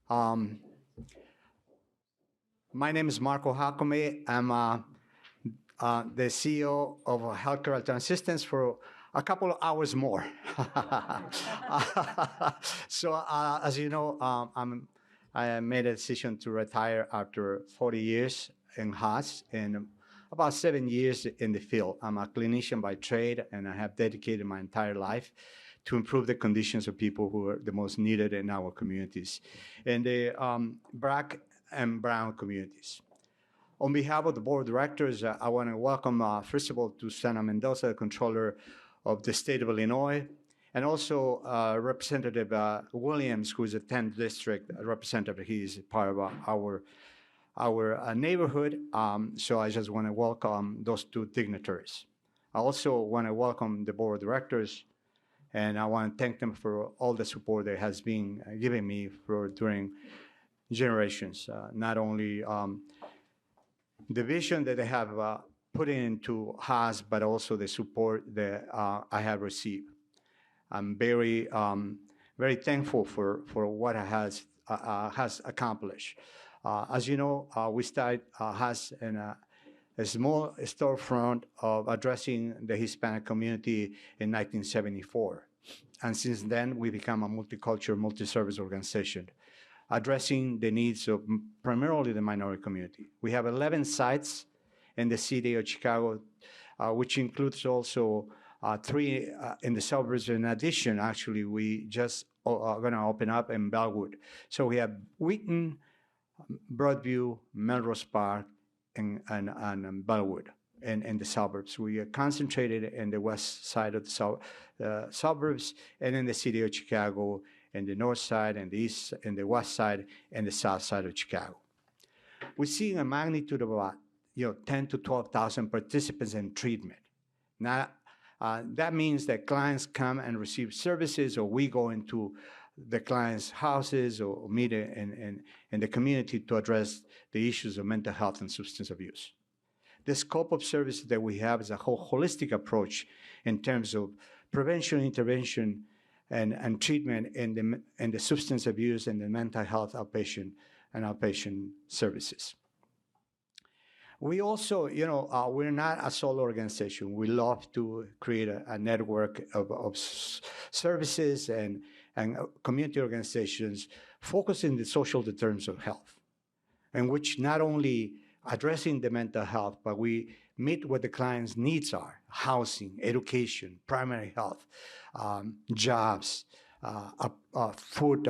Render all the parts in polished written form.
Um, my name is Marco Jacome. I'm the CEO of Healthcare Alternative Assistance for a couple of hours more. As you know, I made a decision to retire after 40 years in H.A.S and about 7 years in the field. I'm a clinician by trade, and I have dedicated my entire life to improve the conditions of people who are the most needed in our communities, in the Black and Brown communities. On behalf of the board of directors, I want to welcome, first of all, to Susana Mendoza, the Comptroller of the state of Illinois, and also Representative Williams, who is a 10th district representative. He is part of our neighborhood. So I just want to welcome those two dignitaries. I also want to welcome the board of directors, and I want to thank them for all the support they has been giving me during generations. Not only the vision that they have put into H.A.S, but also the support that I have received. I'm very thankful for what H.A.S has accomplished. As you know, we started H.A.S in a small storefront of addressing the Hispanic community in 1974. And since then, we become a multicultural, multi-service organization, addressing the needs of primarily the minority community. We have 11 sites in the city of Chicago, which includes also 3 in the suburbs. In addition, actually, we just are going to open up in Bellwood. So we have Wheaton, Broadview, Melrose Park, and Bellwood in the suburbs. We are concentrated in the west side of the suburbs, and in the city of Chicago, in the north side, and the east, and the west side, and the south side of Chicago. We're seeing a magnitude of about 10 to 12,000 participants in treatment. Now, that means that clients come and receive services, or we go into the clients' houses or meet in the community to address the issues of mental health and substance abuse. The scope of services that we have is a whole holistic approach in terms of prevention, intervention, and treatment in the substance abuse and the mental health outpatient services. We also, we're not a solo organization. We love to create a network of services and community organizations focusing on the social determinants of health, in which not only addressing the mental health, but we meet what the client's needs are: housing, education, primary health, jobs, food,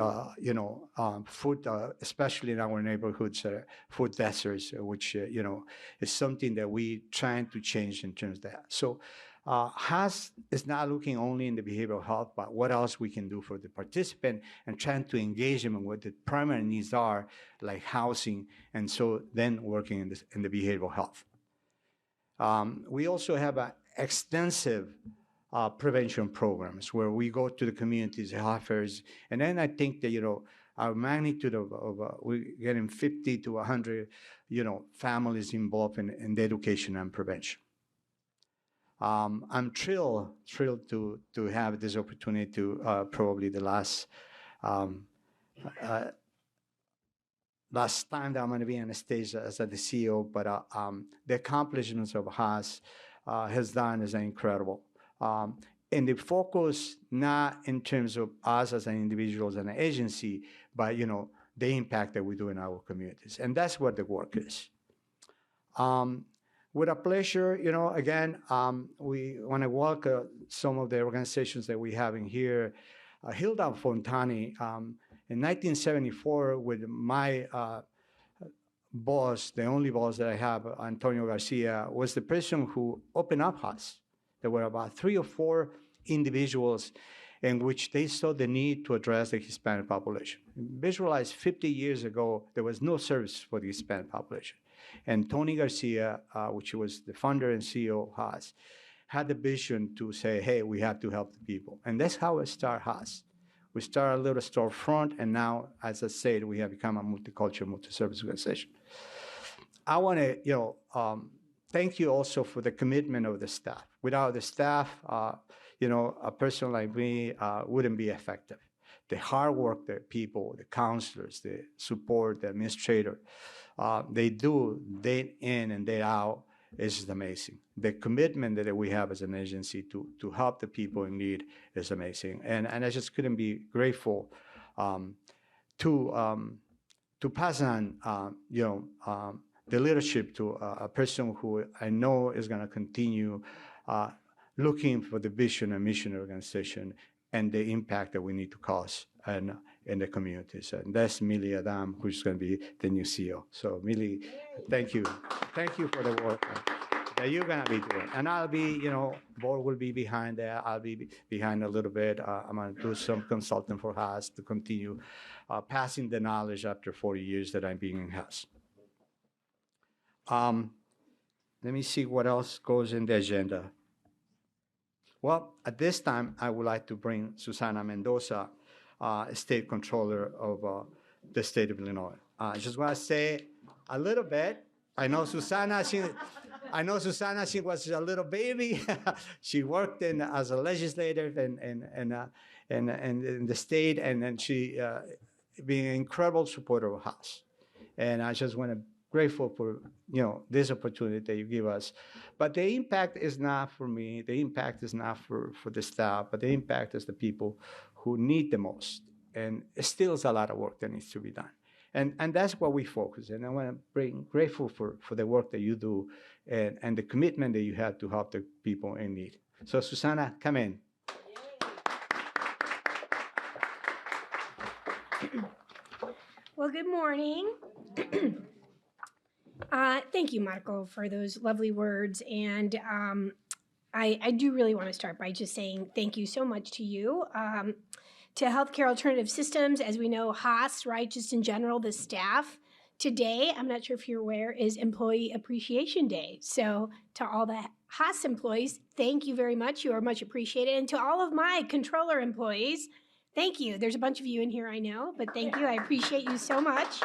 food, especially in our neighborhoods, food deserts, which, is something that we trying to change in terms of that. So H.A.S is not looking only in the behavioral health, but what else we can do for the participant, and trying to engage them in what the primary needs are, like housing, and so then working in the behavioral health. We also have an extensive prevention programs where we go to the communities, health fairs, and then I think that, our magnitude of we're getting 50 to 100, families involved in the education and prevention. I'm thrilled to have this opportunity to probably the last time that I'm going to be on the stage as the CEO, but the accomplishments of H.A.S has done is incredible. And the focus not in terms of us as an individuals and an agency, but the impact that we do in our communities, and that's what the work is. With a pleasure, again, we want to welcome some of the organizations that we have in here. Hilda Fontani, in 1974, with my boss, the only boss that I have, Antonio Garcia, was the person who opened up H.A.S. There were about 3 or 4 individuals in which they saw the need to address the Hispanic population. Visualize 50 years ago, there was no service for the Hispanic population. And Tony Garcia, which was the founder and CEO of H.A.S, had the vision to say, hey, we have to help the people. And that's how it started H.A.S. We started a little storefront, and now, as I said, we have become a multicultural, multi-service organization. I want to, thank you also for the commitment of the staff. Without the staff, a person like me wouldn't be effective. the hard work that people, the counselors, the support, the administrator, they do day in and day out is just amazing. The commitment that we have as an agency to help the people in need is amazing. And I just couldn't be grateful to pass on, the leadership to a person who I know is going to continue looking for the vision and mission of the organization and the impact that we need to cause in the communities. And that's Millie Adan, who's going to be the new CEO. So Millie, thank you. Thank you for the work that you're going to be doing. And I'll be, board will be behind that. I'll be behind a little bit. I'm going to do some consulting for H.A.S to continue passing the knowledge after 40 years that I'm being in H.A.S. Let me see what else goes in the agenda. Well, at this time, I would like to bring Susana Mendoza, State Comptroller of the state of Illinois. I just want to say a little bit. I know Susana, she was a little baby. She worked as a legislator in the state, and then she being an incredible supporter of H.A.S. And I just want to grateful for this opportunity that you give us. But the impact is not for me. The impact is not for the staff, but the impact is the people who need the most. And still is a lot of work that needs to be done. And that's what we focus. And I want to bring grateful for the work that you do and the commitment that you have to help the people in need. So Susana, come in. Well, good morning. Thank you, Marco, for those lovely words. And I do really want to start by just saying thank you so much to you, to Healthcare Alternative Systems. As we know, H.A.S, right, just in general, the staff. Today, I'm not sure if you're aware, is Employee Appreciation Day. So to all the H.A.S employees, thank you very much. You are much appreciated. And to all of my controller employees, thank you. There's a bunch of you in here, I know, but thank you. I appreciate you so much.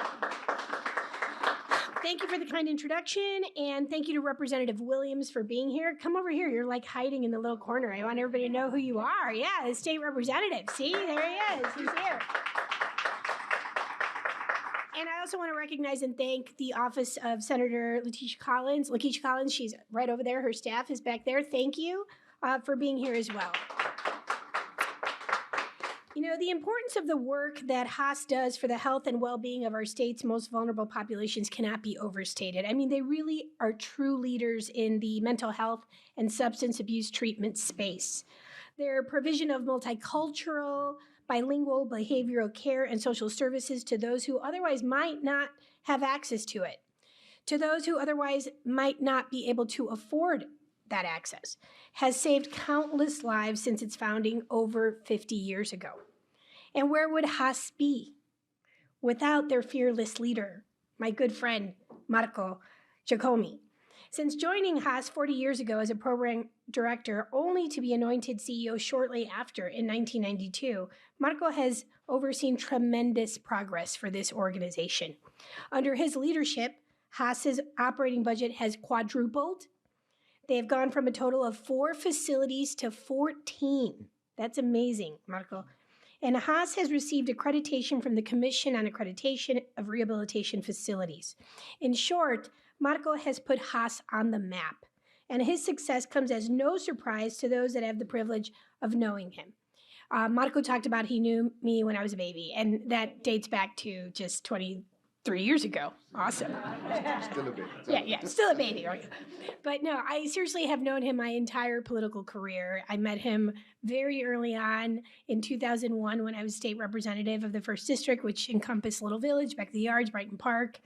Thank you for the kind introduction, and thank you to Representative Williams for being here. Come over here. You're like hiding in the little corner. I want everybody to know who you are. Yeah, the state representative. See, there he is. He's here. And I also want to recognize and thank the office of Senator Lakeisha Collins. She's right over there. Her staff is back there. Thank you for being here as well. The importance of the work that H.A.S does for the health and well-being of our state's most vulnerable populations cannot be overstated. I mean, they really are true leaders in the mental health and substance abuse treatment space. Their provision of multicultural, bilingual behavioral care and social services to those who otherwise might not have access to it, to those who otherwise might not be able to afford that access, has saved countless lives since its founding over 50 years ago. And where would H.A.S be without their fearless leader, my good friend, Marco Jacome? Since joining H.A.S 40 years ago as a program director, only to be anointed CEO shortly after in 1992, Marco has overseen tremendous progress for this organization. Under his leadership, H.A.S's operating budget has quadrupled. They have gone from a total of 4 facilities to 14. That's amazing, Marco. And H.A.S has received accreditation from the Commission on Accreditation of Rehabilitation Facilities. In short, Marco has put H.A.S on the map, and his success comes as no surprise to those that have the privilege of knowing him. Marco talked about he knew me when I was a baby, and that dates back to just 23 years ago. Awesome. Still a baby. Yeah, still a baby. Right? But no, I seriously have known him my entire political career. I met him very early on in 2001 when I was state representative of the 1st District, which encompassed Little Village, Back of the Yards, Brighton Park,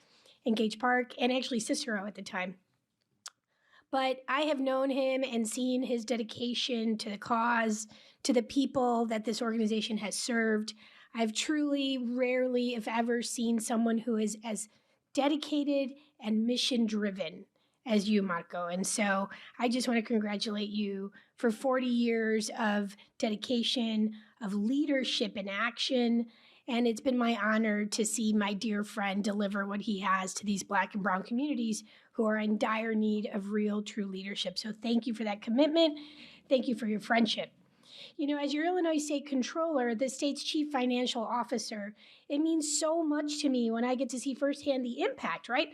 and Gage Park, and actually Cicero at the time. But I have known him and seen his dedication to the cause, to the people that this organization has served. I've truly, rarely, if ever, seen someone who is as dedicated and mission-driven as you, Marco. And so I just want to congratulate you for 40 years of dedication, of leadership and action. And it's been my honor to see my dear friend deliver what he has to these Black and brown communities who are in dire need of real, true leadership. So thank you for that commitment. Thank you for your friendship. You know, as your Illinois State Comptroller, the state's chief financial officer, it means so much to me when I get to see firsthand the impact, right,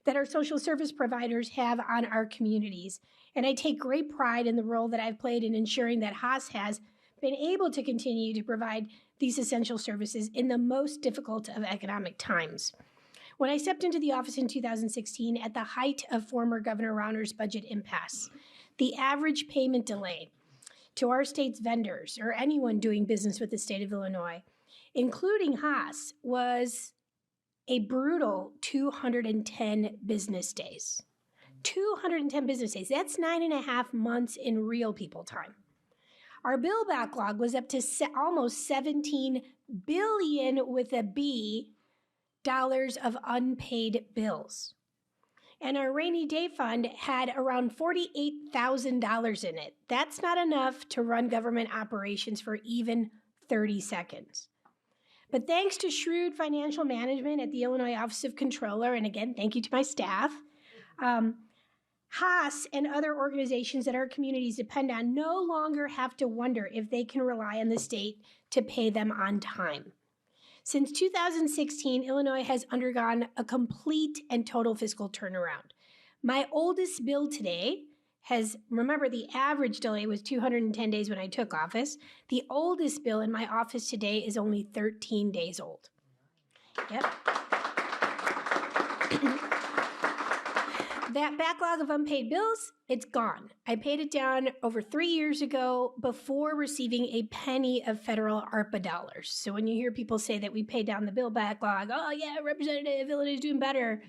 that our social service providers have on our communities. And I take great pride in the role that I've played in ensuring that H.A.S has been able to continue to provide these essential services in the most difficult of economic times. When I stepped into the office in 2016 at the height of former Governor Rauner's budget impasse, the average payment delay to our state's vendors or anyone doing business with the state of Illinois, including H.A.S, was a brutal 210 business days. 210 business days. That's 9.5 months in real people time. Our bill backlog was up to almost $17 billion with a B dollars of unpaid bills. And our rainy day fund had around $48,000 in it. That's not enough to run government operations for even 30 seconds. But thanks to shrewd financial management at the Illinois Office of Comptroller, and again, thank you to my staff, H.A.S and other organizations that our communities depend on no longer have to wonder if they can rely on the state to pay them on time. Since 2016, Illinois has undergone a complete and total fiscal turnaround. My oldest bill today remember, the average delay was 210 days when I took office. The oldest bill in my office today is only 13 days old. Yep. That backlog of unpaid bills, it's gone. I paid it down over 3 years ago before receiving a penny of federal ARPA dollars. So when you hear people say that we paid down the bill backlog, oh yeah, Representative Illinois is doing better.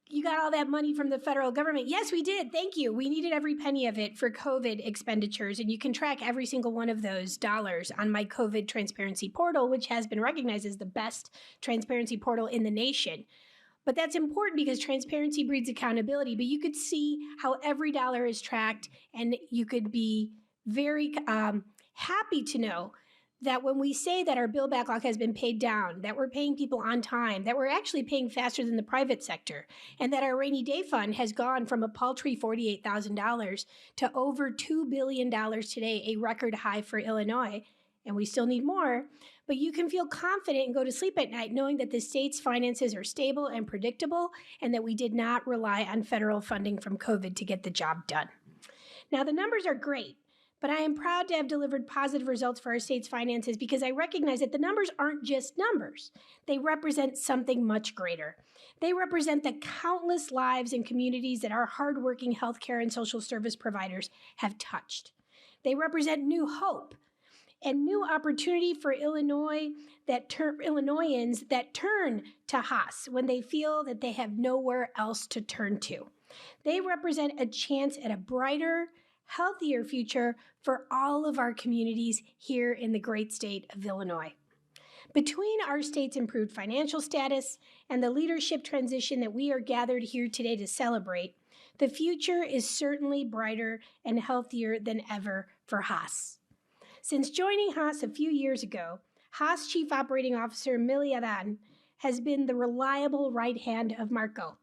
You got all that money from the federal government. Yes, we did. Thank you. We needed every penny of it for COVID expenditures, and you can track every single one of those dollars on my COVID transparency portal, which has been recognized as the best transparency portal in the nation. But that's important because transparency breeds accountability. But you could see how every dollar is tracked, and you could be very happy to know that when we say that our bill backlog has been paid down, that we're paying people on time, that we're actually paying faster than the private sector, and that our rainy day fund has gone from a paltry $48,000 to over $2 billion today, a record high for Illinois, and we still need more. But you can feel confident and go to sleep at night knowing that the state's finances are stable and predictable and that we did not rely on federal funding from COVID to get the job done. Now, the numbers are great, but I am proud to have delivered positive results for our state's finances because I recognize that the numbers aren't just numbers. They represent something much greater. They represent the countless lives and communities that our hardworking healthcare and social service providers have touched. They represent new hope and new opportunity for Illinoisans that turn to H.A.S when they feel that they have nowhere else to turn to. They represent a chance at a brighter, healthier future for all of our communities here in the great state of Illinois. Between our state's improved financial status and the leadership transition that we are gathered here today to celebrate, the future is certainly brighter and healthier than ever for H.A.S. Since joining H.A.S a few years ago, H.A.S Chief Operating Officer Millie Adan has been the reliable right hand of Marco,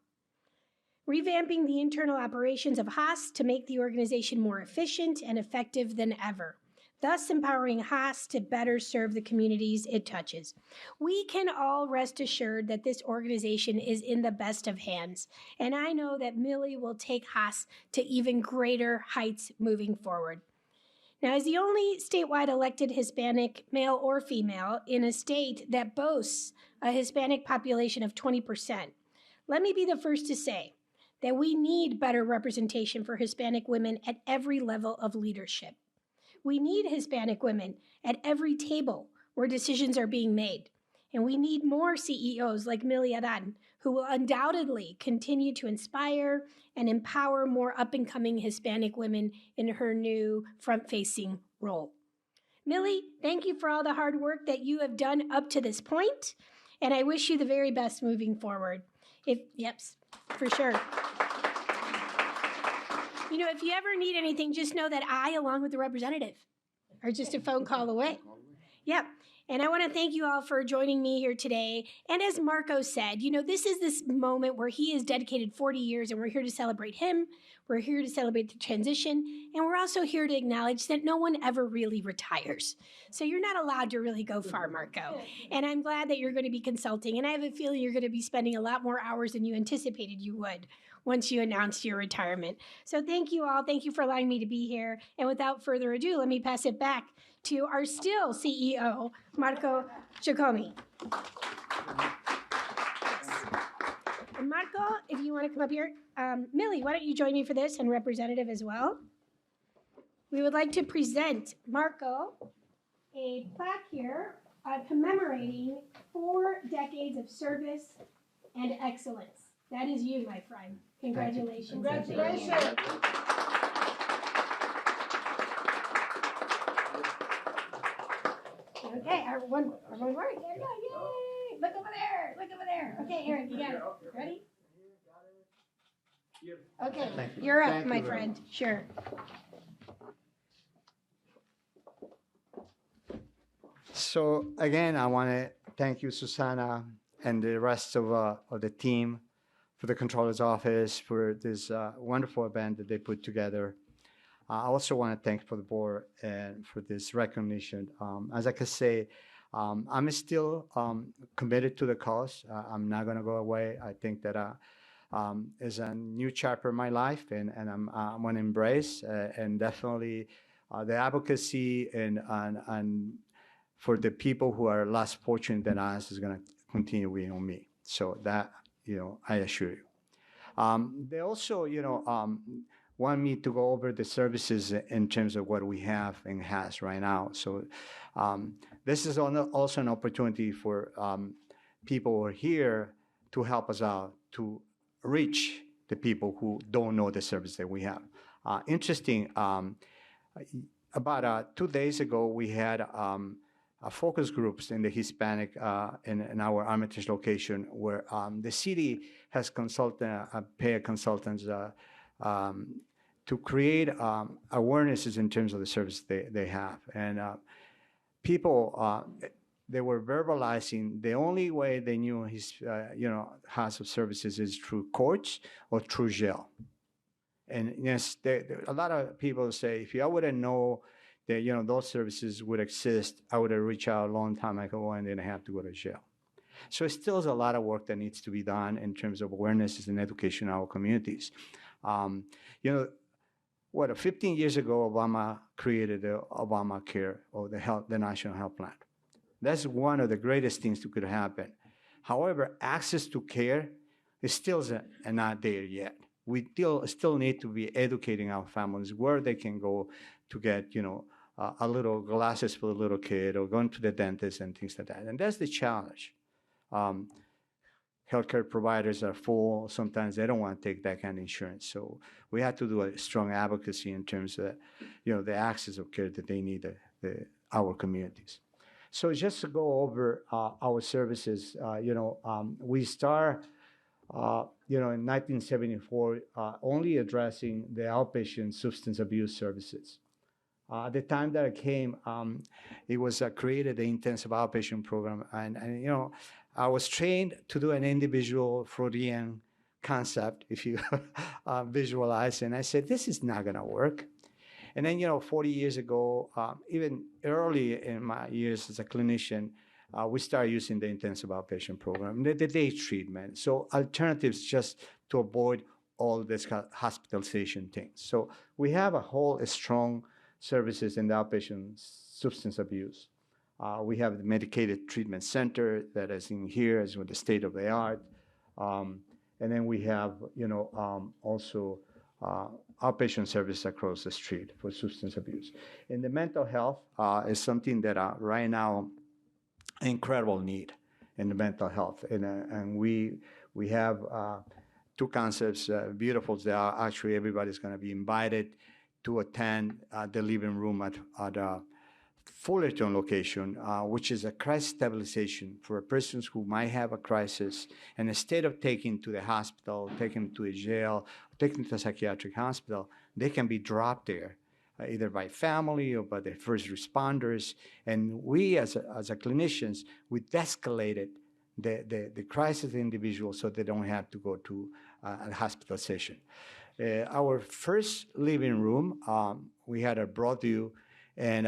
revamping the internal operations of H.A.S to make the organization more efficient and effective than ever, thus empowering H.A.S to better serve the communities it touches. We can all rest assured that this organization is in the best of hands, and I know that Millie will take H.A.S to even greater heights moving forward. Now, as the only statewide elected Hispanic, male or female, in a state that boasts a Hispanic population of 20%, let me be the first to say that we need better representation for Hispanic women at every level of leadership. We need Hispanic women at every table where decisions are being made. And we need more CEOs like Millie Adan, who will undoubtedly continue to inspire and empower more up-and-coming Hispanic women in her new front-facing role. Millie, thank you for all the hard work that you have done up to this point, and I wish you the very best moving forward. Yep, for sure. You know, if you ever need anything, just know that I, along with the representative, are just a phone call away. Yep. And I want to thank you all for joining me here today. And as Marco said, this is this moment where he has dedicated 40 years, and we're here to celebrate him. We're here to celebrate the transition. And we're also here to acknowledge that no one ever really retires. So you're not allowed to really go far, Marco. And I'm glad that you're going to be consulting. And I have a feeling you're going to be spending a lot more hours than you anticipated you would once you announced your retirement. So thank you all. Thank you for allowing me to be here. And without further ado, let me pass it back to our still CEO, Marco Jacome. And Marco, if you want to come up here, Millie, why don't you join me for this, and Representative as well? We would like to present Marco a plaque here commemorating 4 decades of service and excellence. That is you, my friend. Congratulations. Congratulations. Okay, one more. There we go. Yay! Look over there. Look over there. Okay, Aaron, you got it. Ready? Okay, you're up, my friend. Sure. So again, I want to thank you, Susana, and the rest of the team for the Comptroller's Office for this wonderful event that they put together. I also want to thank for the board and for this recognition. As I can say, I'm still committed to the cause. I'm not going to go away. I think that is a new chapter in my life, and I'm going to embrace and definitely the advocacy and for the people who are less fortunate than us is going to continue being on me. So that, I assure you. They also, want me to go over the services in terms of what we have in H.A.S right now. So this is also an opportunity for people who are here to help us out to reach the people who don't know the service that we have. Interesting, about 2 days ago, we had focus groups in the Hispanic in our Armitage location where the city has paid consultants to create awarenesses in terms of the service they have. And people, they were verbalizing the only way they knew H.A.S of services is through courts or through jail. And yes, a lot of people say, if I would have known that those services would exist, I would have reached out a long time ago and didn't have to go to jail. So it still is a lot of work that needs to be done in terms of awareness and education in our communities. 15 years ago, Obama created the Obamacare, or the National Health Plan. That's one of the greatest things that could happen. However, access to care is still not there yet. We still need to be educating our families where they can go to get, a little glasses for the little kid, or going to the dentist and things like that. And that's the challenge. Healthcare providers are full. Sometimes they don't want to take that kind of insurance. So we have to do a strong advocacy in terms of, the access of care that they need our communities. So just to go over our services, we start, in 1974, only addressing the outpatient substance abuse services. At the time that I came, it was created the intensive outpatient program, and I was trained to do an individual Freudian concept, if you visualize, and I said, this is not going to work. And then, 40 years ago, even early in my years as a clinician, we started using the intensive outpatient program, the day treatment. So alternatives just to avoid all this hospitalization things. So we have a whole strong services in the outpatient substance abuse. We have the Medicated Treatment Center that is in here, as with the state of the art. And then we have, also outpatient service across the street for substance abuse. In the mental health is something that right now, incredible need in the mental health. And we have 2 concepts, beautiful, that actually everybody's going to be invited to attend the living room at Fullerton location, which is a crisis stabilization for persons who might have a crisis, and instead of taking to the hospital, taking to a jail, taking to a psychiatric hospital, they can be dropped there either by family or by the first responders. And we, as a clinicians, we de-escalated the crisis individual so they don't have to go to a hospitalization. Our first living room, we had a Broadview, and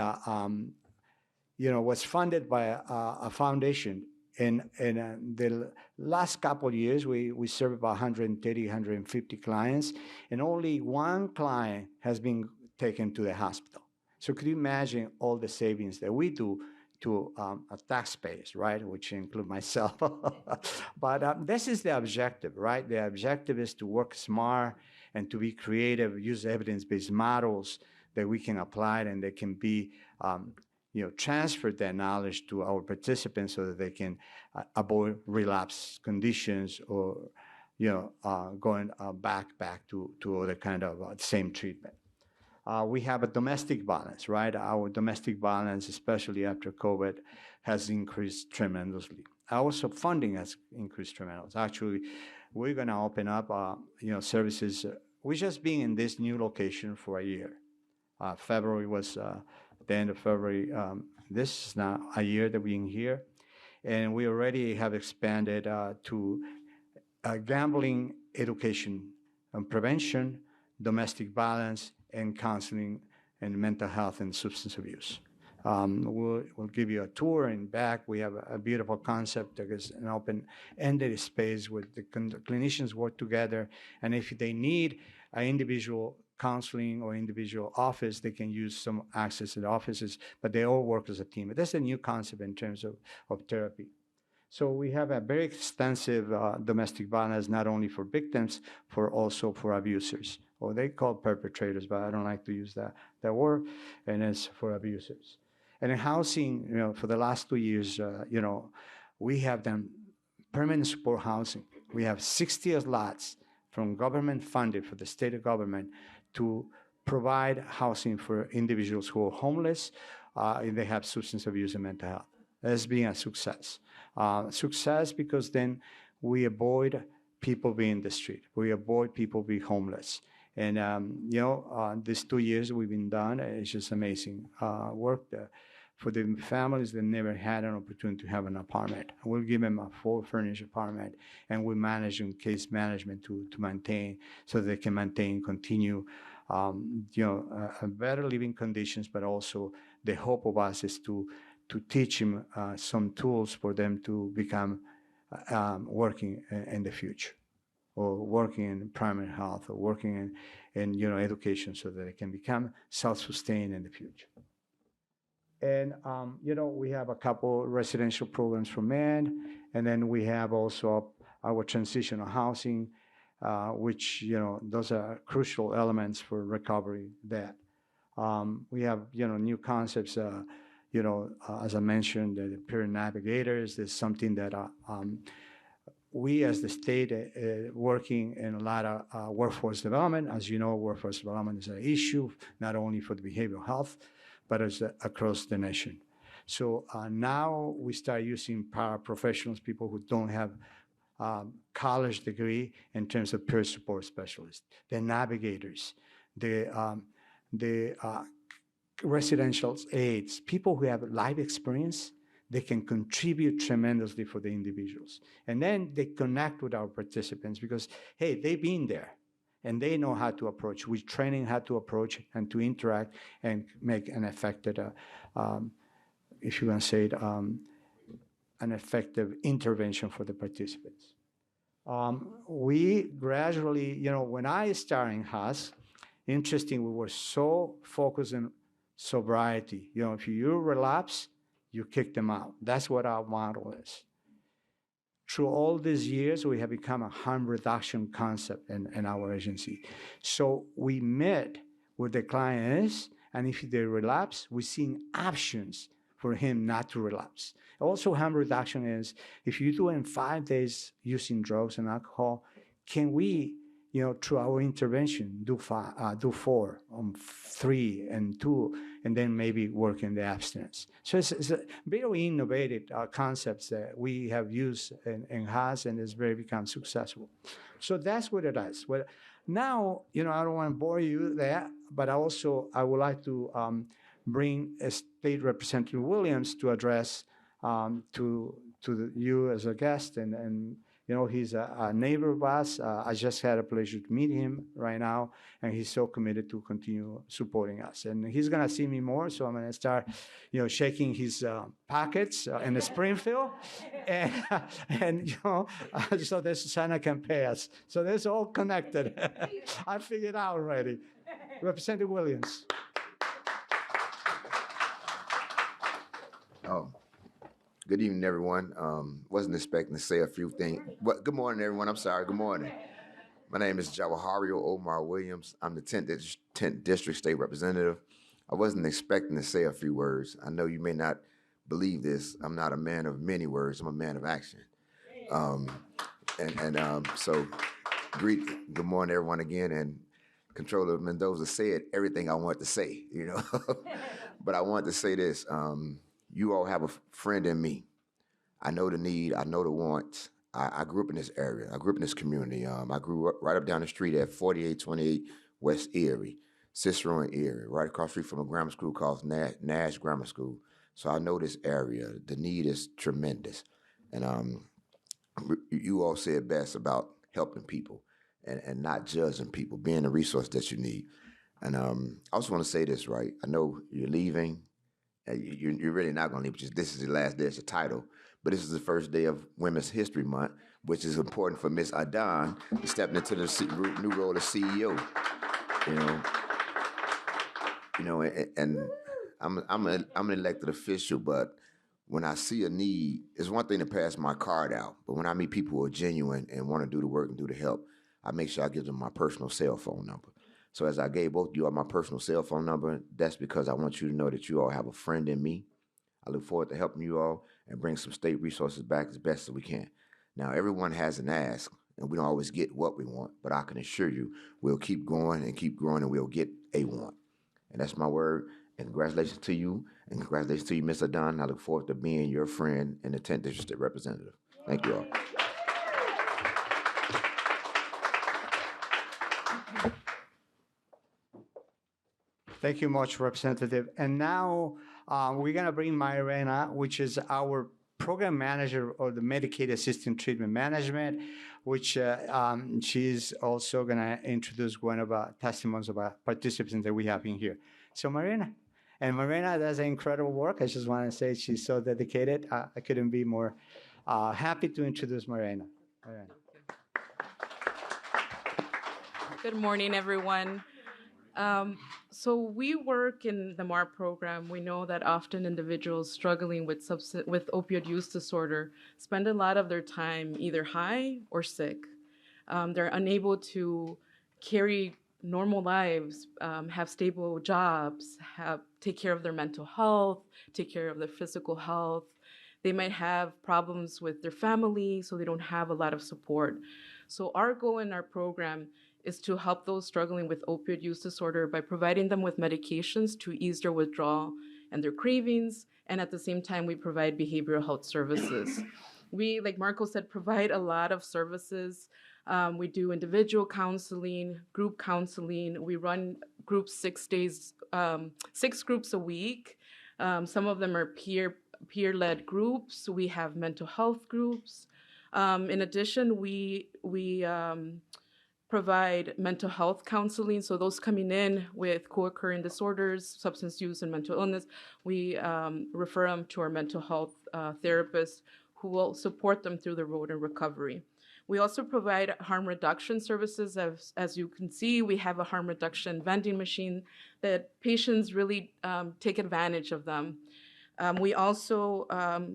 was funded by a foundation. In the last couple of years, we served about 130, 150 clients, and only one client has been taken to the hospital. So could you imagine all the savings that we do to taxpayers, right, which include myself? But this is the objective, right? The objective is to work smart and to be creative, use evidence-based models that we can apply and they can be transfer that knowledge to our participants so that they can avoid relapse conditions or, going back to other kind of same treatment. We have a domestic violence, right? Our domestic violence, especially after COVID, has increased tremendously. Also, funding has increased tremendously. Actually, we're going to open up, services. We're just being in this new location for a year. February was the end of February. This is now a year that we're in here. And we already have expanded to gambling education and prevention, domestic violence, and counseling and mental health and substance abuse. We'll give you a tour and back. We have a beautiful concept that is an open-ended space where the clinicians work together. And if they need an individual counseling or individual office, they can use some access to the offices, but they all work as a team. That's a new concept in terms of therapy. So we have a very extensive domestic violence, not only for victims, also for abusers, or they call perpetrators, but I don't like to use that word, and it's for abusers. And in housing, for the last 2 years, we have done permanent support housing. We have 60 lots from government funded for the state government to provide housing for individuals who are homeless and they have substance abuse and mental health. That's been a success. Success because then we avoid people being in the street. We avoid people being homeless. And, these 2 years we've been done, it's just amazing work there. For the families that never had an opportunity to have an apartment, we'll give them a full furnished apartment, and we manage in case management to maintain, so they can continue, better living conditions, but also the hope of us is to teach them some tools for them to become working in the future, or working in primary health, or working in education, so that they can become self-sustained in the future. And, we have a couple residential programs for men, and then we have also our transitional housing, which, those are crucial elements for recovery that. We have, new concepts, as I mentioned, the peer navigators is something that we as the state working in a lot of workforce development. As you know, workforce development is an issue, not only for the behavioral health, but as across the nation. So now we start using paraprofessionals, people who don't have college degree, in terms of peer support specialists, the navigators, the residential aides, people who have life experience. They can contribute tremendously for the individuals. And then they connect with our participants because, hey, they've been there and they know how to approach. We're training how to approach and to interact and make an effective, if you want to say it, an effective intervention for the participants. We gradually, when I started in H.A.S, interesting, we were so focused on sobriety. If you relapse, you kick them out. That's what our model is. Through all these years, we have become a harm reduction concept in our agency. So we met with the clients, and if they relapse, we're seeing options for him not to relapse. Also, harm reduction is, if you do in 5 days using drugs and alcohol, can we, through our intervention, do 4, 3, and 2, and then maybe work in the abstinence. So it's a very innovative concepts that we have used in H.A.S, and it's very become successful. So that's what it is. Well, Now, I don't want to bore you there, but I would like to bring State Representative Williams to address you as a guest, and he's a neighbor of us. I just had a pleasure to meet him right now, and he's so committed to continue supporting us. And he's gonna see me more, so I'm gonna start, shaking his pockets in the Springfield, and so that Susana can pay us. So that's all connected. I figured out already. Representative Williams. Oh, good evening, everyone. Wasn't expecting to say a few things. Good morning, everyone. I'm sorry. Good morning. My name is Jawahario Omar Williams. I'm the 10th District State Representative. I wasn't expecting to say a few words. I know you may not believe this. I'm not a man of many words. I'm a man of action. So, good morning, everyone, again. And Comptroller Mendoza said everything I want to say, But I want to say this. You all have a friend in me. I know the need. I know the wants. I grew up in this area. I grew up in this community. I grew up right up down the street at 4828 West Erie, Cicero and Erie, right across the street from a grammar school called Nash Grammar School. So I know this area. The need is tremendous. And you all said best about helping people and not judging people, being the resource that you need. And I also want to say this, right? I know you're leaving. You're really not going to leave, because this is the last day. It's a title. But this is the first day of Women's History Month, which is important for Miss Adan to step into the new role of CEO. And I'm an elected official, but when I see a need, it's one thing to pass my card out. But when I meet people who are genuine and want to do the work and do the help, I make sure I give them my personal cell phone number. So as I gave both of you all my personal cell phone number, that's because I want you to know that you all have a friend in me. I look forward to helping you all and bring some state resources back as best as we can. Now, everyone has an ask, and we don't always get what we want, but I can assure you we'll keep going, and we'll get a want. And that's my word. And congratulations to you, and congratulations to you, Ms. Adan. I look forward to being your friend and the 10th District State Representative. Thank you all. Thank you much, Representative. And now we're going to bring Myrena, which is our program manager of the Medicaid Assisted Treatment Management, which she's also going to introduce one of our testimonies about participants that we have in here. So Myrena does incredible work. I just want to say she's so dedicated. I couldn't be more happy to introduce Myrena. Good morning, everyone. So we work in the MAR program. We know that often individuals struggling with opioid use disorder spend a lot of their time either high or sick. They're unable to carry normal lives, have stable jobs, take care of their mental health, take care of their physical health. They might have problems with their family, so they don't have a lot of support. So our goal in our program is to help those struggling with opioid use disorder by providing them with medications to ease their withdrawal and their cravings, and at the same time, we provide behavioral health services. We, like Marco said, provide a lot of services. We do individual counseling, group counseling. We run groups 6 groups a week. Some of them are peer-led groups. We have mental health groups. In addition, we provide mental health counseling. So those coming in with co-occurring disorders, substance use, and mental illness, we refer them to our mental health therapists who will support them through the road in recovery. We also provide harm reduction services. As you can see, we have a harm reduction vending machine that patients really take advantage of them. We also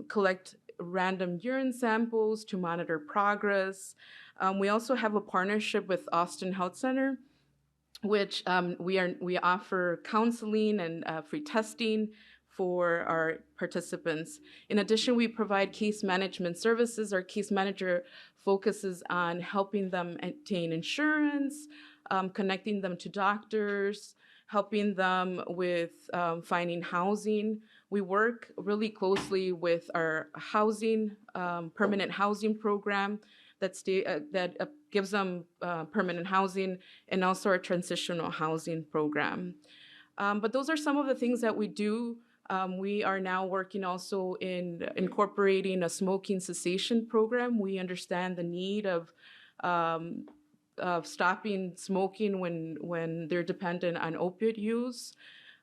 collect random urine samples to monitor progress. We also have a partnership with Austin Health Center, which we offer counseling and free testing for our participants. In addition, we provide case management services. Our case manager focuses on helping them obtain insurance, connecting them to doctors, helping them with finding housing. We work really closely with our housing, permanent housing program that gives them permanent housing, and also our transitional housing program. But those are some of the things that we do. We are now working also in incorporating a smoking cessation program. We understand the need of stopping smoking when they're dependent on opioid use.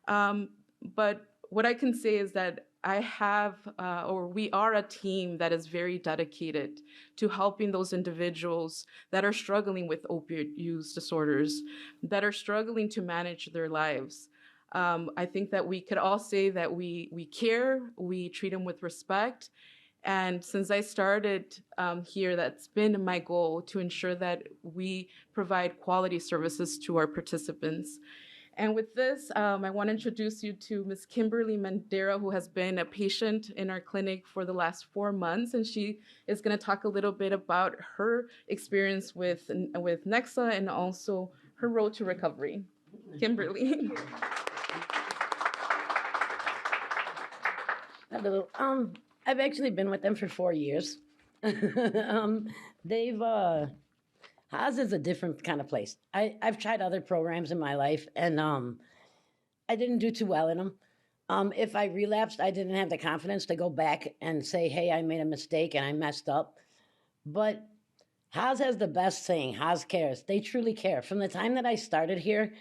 But what I can say is that we are a team that is very dedicated to helping those individuals that are struggling with opioid use disorders, that are struggling to manage their lives. I think that we could all say that we care, we treat them with respect. And since I started here, that's been my goal, to ensure that we provide quality services to our participants. And with this, I want to introduce you to Ms. Kimberly Mandera, who has been a patient in our clinic for the last 4 months. And she is going to talk a little bit about her experience with NEXA and also her road to recovery. Kimberly. Hello. I've actually been with them for 4 years. H.A.S is a different kind of place. I've tried other programs in my life, and I didn't do too well in them. If I relapsed, I didn't have the confidence to go back and say, hey, I made a mistake and I messed up. But H.A.S has the best saying, H.A.S cares. They truly care. From the time that I started here,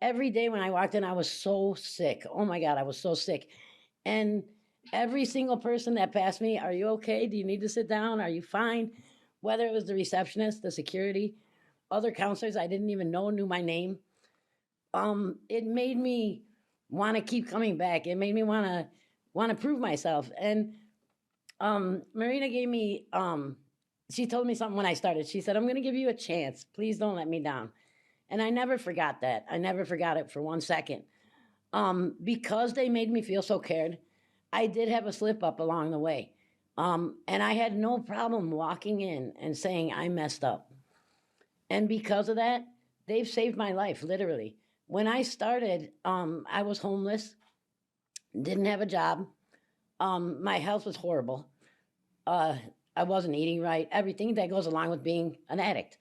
every day when I walked in, I was so sick. Oh my God, I was so sick. And every single person that passed me, are you okay? Do you need to sit down? Are you fine? Whether it was the receptionist, the security, other counselors I didn't even know knew my name. It made me want to keep coming back. It made me want to prove myself. And Marina gave me, she told me something when I started. She said, I'm going to give you a chance. Please don't let me down. And I never forgot that. I never forgot it for 1 second. Because they made me feel so cared, I did have a slip up along the way. And I had no problem walking in and saying I messed up. And because of that, they've saved my life, literally. When I started, I was homeless, didn't have a job. My health was horrible. I wasn't eating right, everything that goes along with being an addict.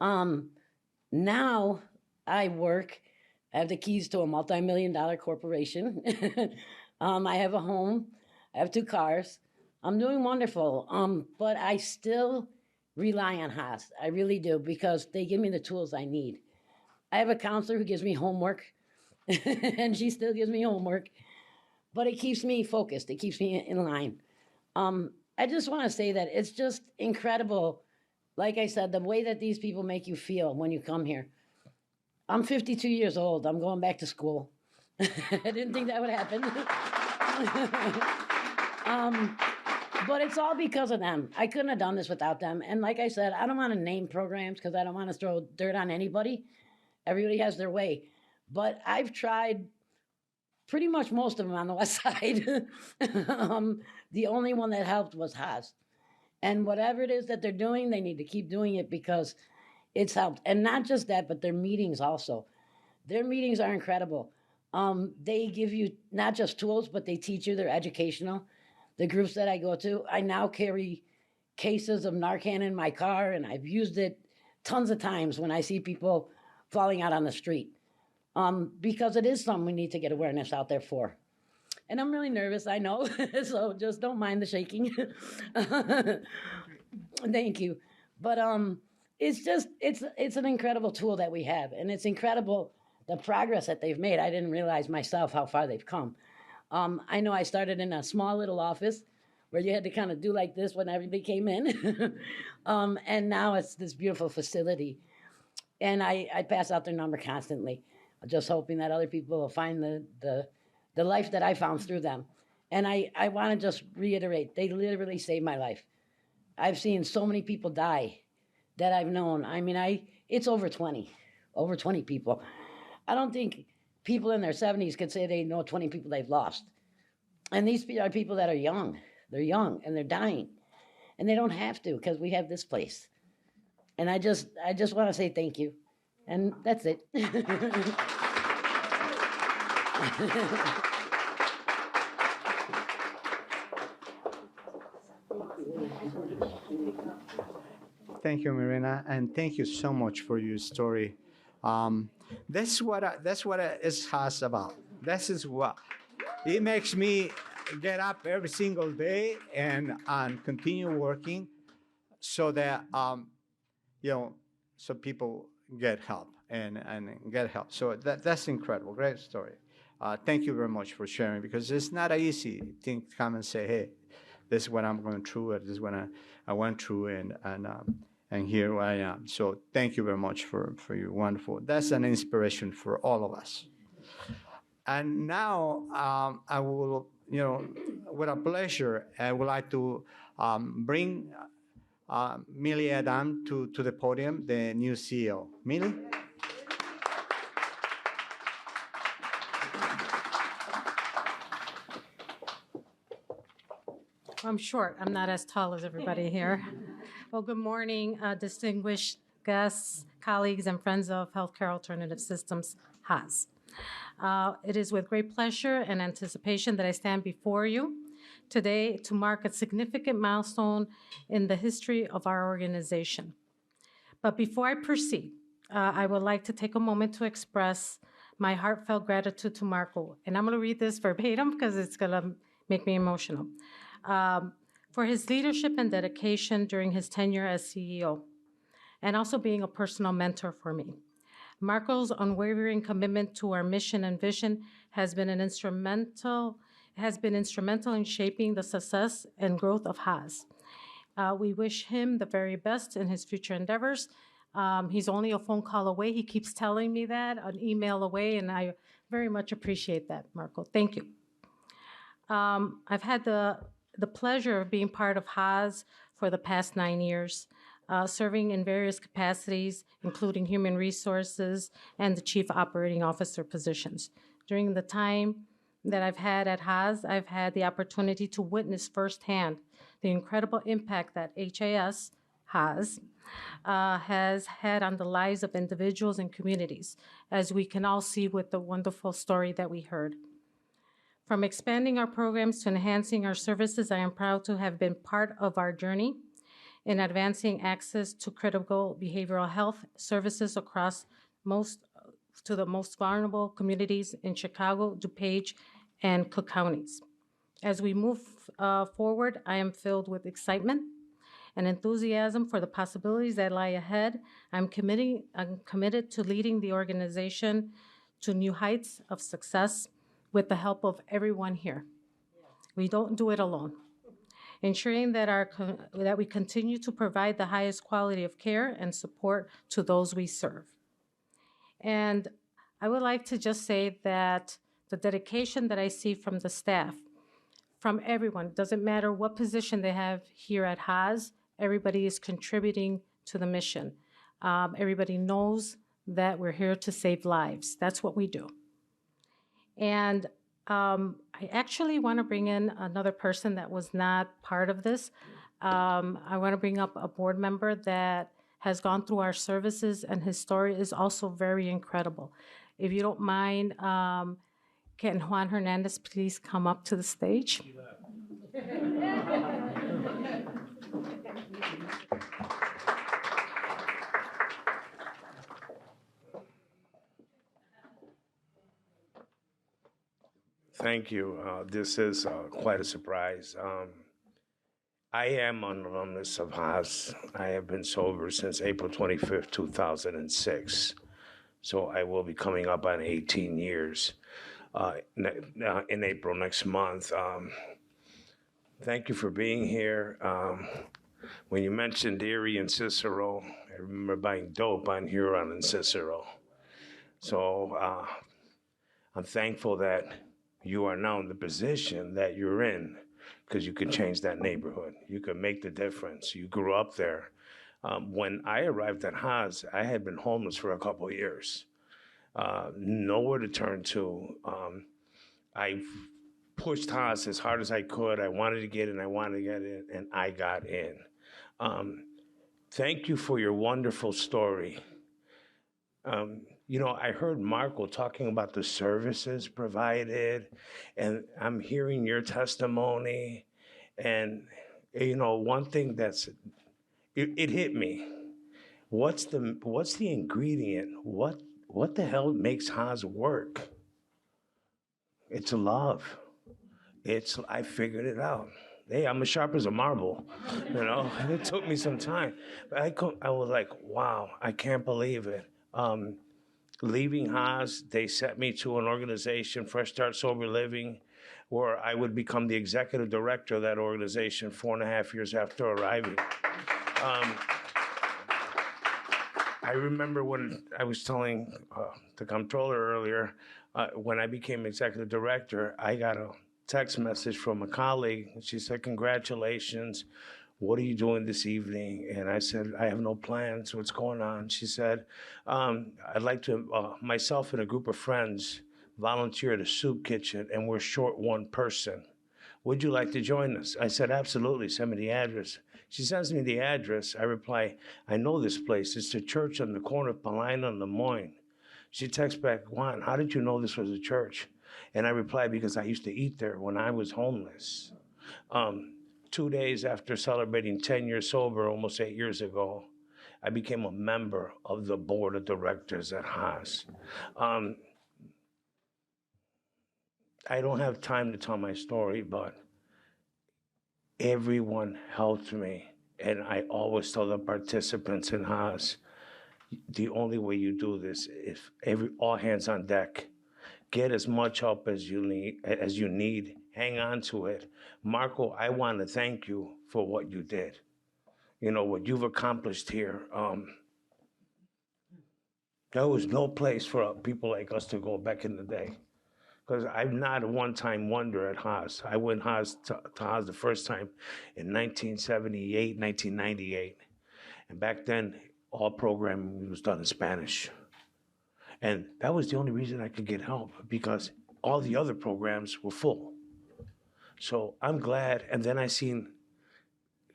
Now I work, I have the keys to a multi-million-dollar corporation. I have a home, I have 2 cars. I'm doing wonderful, but I still rely on H.A.S. I really do, because they give me the tools I need. I have a counselor who gives me homework, and she still gives me homework, but it keeps me focused. It keeps me in line. I just want to say that it's just incredible, like I said, the way that these people make you feel when you come here. I'm 52 years old. I'm going back to school. I didn't think that would happen. But it's all because of them. I couldn't have done this without them. And like I said, I don't want to name programs because I don't want to throw dirt on anybody. Everybody has their way. But I've tried pretty much most of them on the West Side. The only one that helped was H.A.S. And whatever it is that they're doing, they need to keep doing it because it's helped. And not just that, but their meetings also. Their meetings are incredible. They give you not just tools, but they teach you. They're educational. The groups that I go to, I now carry cases of Narcan in my car, and I've used it tons of times when I see people falling out on the street, because it is something we need to get awareness out there for. And I'm really nervous, I know, so just don't mind the shaking. Thank you. But it's an incredible tool that we have, and it's incredible the progress that they've made. I didn't realize myself how far they've come. I know I started in a small little office where you had to kind of do like this when everybody came in. And now it's this beautiful facility. And I pass out their number constantly, just hoping that other people will find the life that I found through them. And I want to just reiterate, they literally saved my life. I've seen so many people die that I've known. I mean, it's over 20 people. I don't think people in their 70s could say they know 20 people they've lost. And these are people that are young. They're young and they're dying. And they don't have to, because we have this place. And I just want to say thank you. And that's it. thank you, Marina, and thank you so much for your story. Um, that's what it's has about. This is what it makes me get up every single day and continue working so that you know so people get help and get help. So that's incredible, great story. Thank you very much for sharing because it's not an easy thing to come and say, hey, this is what I'm going through, or this is what I went through, and here I am. So thank you very much for your wonderful. That's an inspiration for all of us. And now I will, with a pleasure, I would like to bring Millie Adan to the podium, the new CEO. Millie? I'm short. I'm not as tall as everybody here. Well, good morning, distinguished guests, colleagues, and friends of Healthcare Alternative Systems, H.A.S. It is with great pleasure and anticipation that I stand before you today to mark a significant milestone in the history of our organization. But before I proceed, I would like to take a moment to express my heartfelt gratitude to Marco. And I'm going to read this verbatim because it's going to make me emotional. For his leadership and dedication during his tenure as CEO, and also being a personal mentor for me. Marco's unwavering commitment to our mission and vision has been instrumental in shaping the success and growth of H.A.S. We wish him the very best in his future endeavors. He's only a phone call away. He keeps telling me that, an email away, and I very much appreciate that, Marco. Thank you. I've had the pleasure of being part of H.A.S. for the past 9 years, serving in various capacities, including human resources and the chief operating officer positions. During the time that I've had at H.A.S., I've had the opportunity to witness firsthand the incredible impact that H.A.S. has had on the lives of individuals and communities, as we can all see with the wonderful story that we heard. From expanding our programs to enhancing our services, I am proud to have been part of our journey in advancing access to critical behavioral health services across to the most vulnerable communities in Chicago, DuPage, and Cook counties. As we move forward, I am filled with excitement and enthusiasm for the possibilities that lie ahead. I'm committed to leading the organization to new heights of success with the help of everyone here. We don't do it alone. Ensuring that we continue to provide the highest quality of care and support to those we serve. And I would like to just say that the dedication that I see from the staff, from everyone, doesn't matter what position they have here at H.A.S., everybody is contributing to the mission. Everybody knows that we're here to save lives. That's what we do. And I actually want to bring in another person that was not part of this. I want to bring up a board member that has gone through our services, and his story is also very incredible. If you don't mind, can Juan Hernandez please come up to the stage? Thank you. This is quite a surprise. I am an alumnus of H.A.S. I have been sober since April 25th, 2006. So I will be coming up on 18 years in April next month. Thank you for being here. When you mentioned Erie and Cicero, I remember buying dope on Huron and Cicero. So I'm thankful that you are now in the position that you're in, because you can change that neighborhood. You can make the difference. You grew up there. When I arrived at H.A.S., I had been homeless for a couple of years. Nowhere to turn to. I pushed H.A.S. as hard as I could. I wanted to get in, and I got in. Thank you for your wonderful story. I heard Marco talking about the services provided, and I'm hearing your testimony. And, one thing that's it hit me. What's the ingredient? What the hell makes H.A.S work? It's love. I figured it out. Hey, I'm as sharp as a marble, It took me some time, but I was like, wow, I can't believe it. Leaving H.A.S, they sent me to an organization, Fresh Start Sober Living, where I would become the executive director of that organization 4.5 years after arriving. I remember when I was telling the comptroller earlier, when I became executive director, I got a text message from a colleague. She said, congratulations. What are you doing this evening? And I said, I have no plans. What's going on? She said, I'd like to, myself and a group of friends volunteer at a soup kitchen, and we're short one person. Would you like to join us? I said, absolutely. Send me the address. She sends me the address. I reply, I know this place. It's the church on the corner of Paulina and Lemoyne. She texts back, Juan, how did you know this was a church? And I reply, because I used to eat there when I was homeless. 2 days after celebrating 10 years sober, almost 8 years ago, I became a member of the board of directors at H.A.S. I don't have time to tell my story, but everyone helped me. And I always tell the participants in H.A.S, the only way you do this is all hands on deck. Get as much help as you need. Hang on to it. Marco, I want to thank you for what you did. What you've accomplished here. There was no place for people like us to go back in the day. Because I'm not a one-time wonder at H.A.S. I went to H.A.S the first time in 1978, 1998. And back then, all programming was done in Spanish. And that was the only reason I could get help, because all the other programs were full. So I'm glad. And then I seen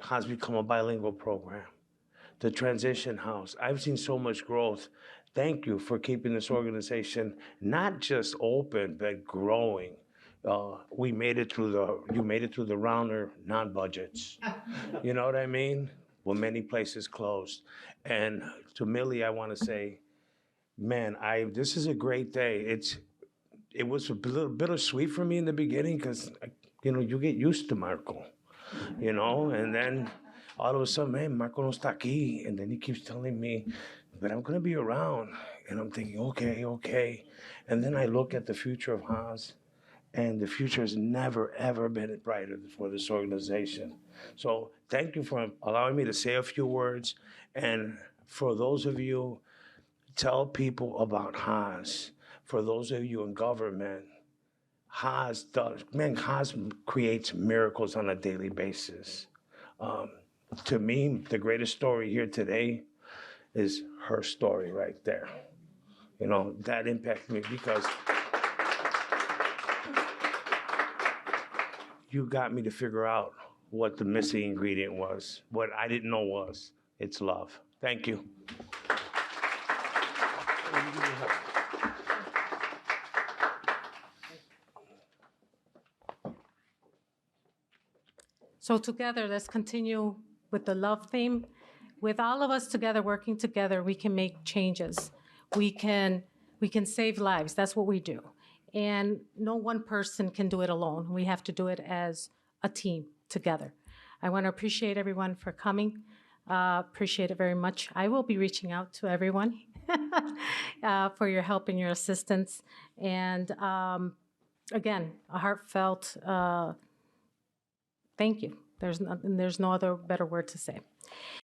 H.A.S become a bilingual program. The transition house. I've seen so much growth. Thank you for keeping this organization not just open, but growing. You made it through the Rauner non-budgets. You know what I mean? When many places closed. And to Millie, I want to say, man, this is a great day. It was a little bittersweet for me in the beginning, because you get used to Marco, and then all of a sudden, man, Marco no está aquí, and then he keeps telling me, but I'm gonna be around, and I'm thinking, okay, and then I look at the future of H.A.S, and the future has never ever been brighter for this organization. So thank you for allowing me to say a few words, and for those of you, tell people about H.A.S. For those of you in government, H.A.S creates miracles on a daily basis. To me, the greatest story here today is her story right there. That impacted me, because you got me to figure out what the missing ingredient was, what I didn't know was. It's love. Thank you. So together, let's continue with the love theme. With all of us together, working together, we can make changes. We can save lives. That's what we do. And no one person can do it alone. We have to do it as a team together. I want to appreciate everyone for coming. Appreciate it very much. I will be reaching out to everyone for your help and your assistance. And again, a heartfelt thank you. There's no other better word to say.